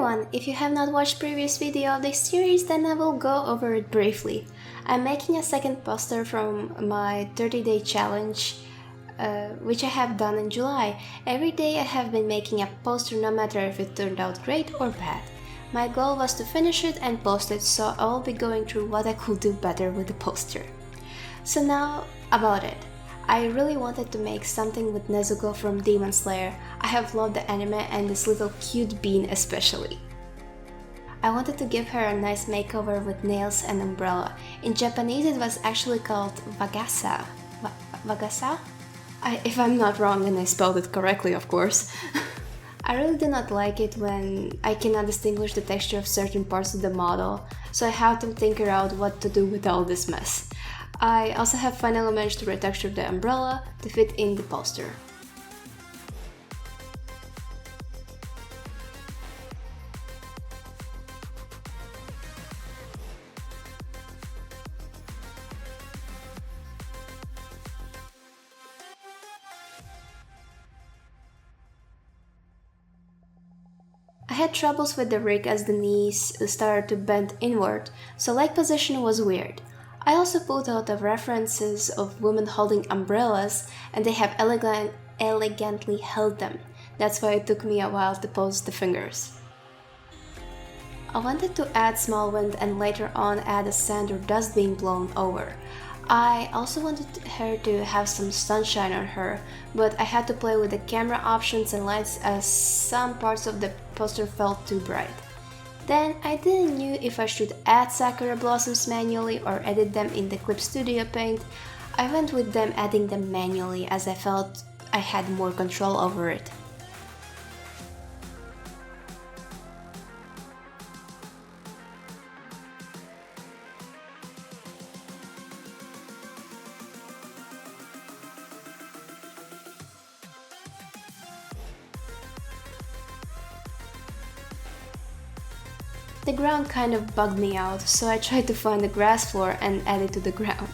everyone! If you have not watched previous video of this series, then I will go over it briefly. I'm making a second poster from my 30-day challenge, which I have done in July. Every day I have been making a poster, no matter if it turned out great or bad. My goal was to finish it and post it, so I will be going through what I could do better with the poster. So now about it. I really wanted to make something with Nezuko from Demon Slayer. I have loved the anime and this little cute bean especially. I wanted to give her a nice makeover with nails and umbrella. In Japanese it was actually called Wagasa. Wagasa? If I'm not wrong and I spelled it correctly, of course. I really do not like it when I cannot distinguish the texture of certain parts of the model, so I have to think out what to do with all this mess. I also have finally managed to retexture the umbrella to fit in the poster. I had troubles with the rig as Denise started to bend inward, so leg position was weird. I also put out the references of women holding umbrellas, and they have elegantly held them. That's why it took me a while to pose the fingers. I wanted to add small wind and later on add a sand or dust being blown over. I also wanted her to have some sunshine on her, but I had to play with the camera options and lights as some parts of the poster felt too bright. Then I didn't know if I should add sakura blossoms manually or edit them in the Clip Studio Paint. I went with them adding them manually as I felt I had more control over it. The ground kind of bugged me out, so I tried to find the grass floor and add it to the ground.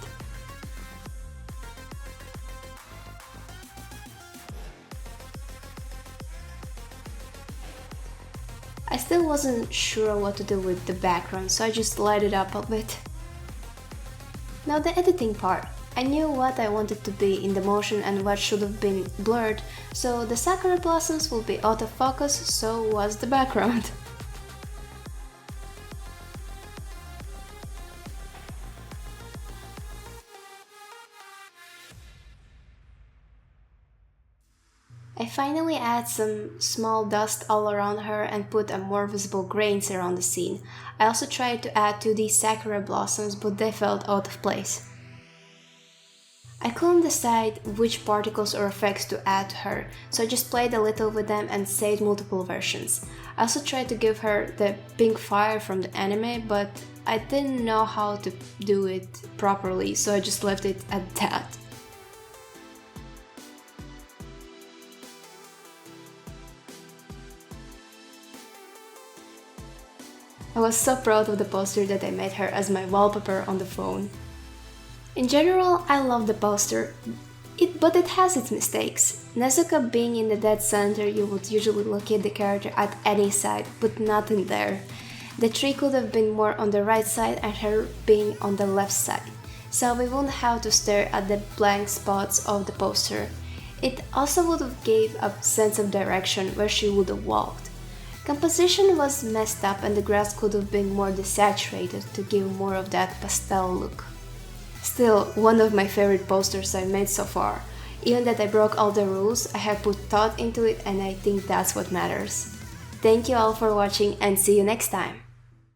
I still wasn't sure what to do with the background, so I just lighted it up a bit. Now the editing part. I knew what I wanted to be in the motion and what should have been blurred, so the sakura blossoms will be out of focus, so was the background. I finally add some small dust all around her and put a more visible grains around the scene. I also tried to add 2D sakura blossoms, but they felt out of place. I couldn't decide which particles or effects to add to her, so I just played a little with them and saved multiple versions. I also tried to give her the pink fire from the anime, but I didn't know how to do it properly, so I just left it at that. I was so proud of the poster that I made her as my wallpaper on the phone. In general, I love the poster, but it has its mistakes. Nezuko being in the dead center, you would usually locate the character at any side, but not in there. The tree could have been more on the right side and her being on the left side, so we wouldn't have to stare at the blank spots of the poster. It also would have gave a sense of direction where she would have walked. Composition was messed up and the grass could have been more desaturated to give more of that pastel look. Still, one of my favorite posters I've made so far. Even that I broke all the rules, I have put thought into it and I think that's what matters. Thank you all for watching and see you next time!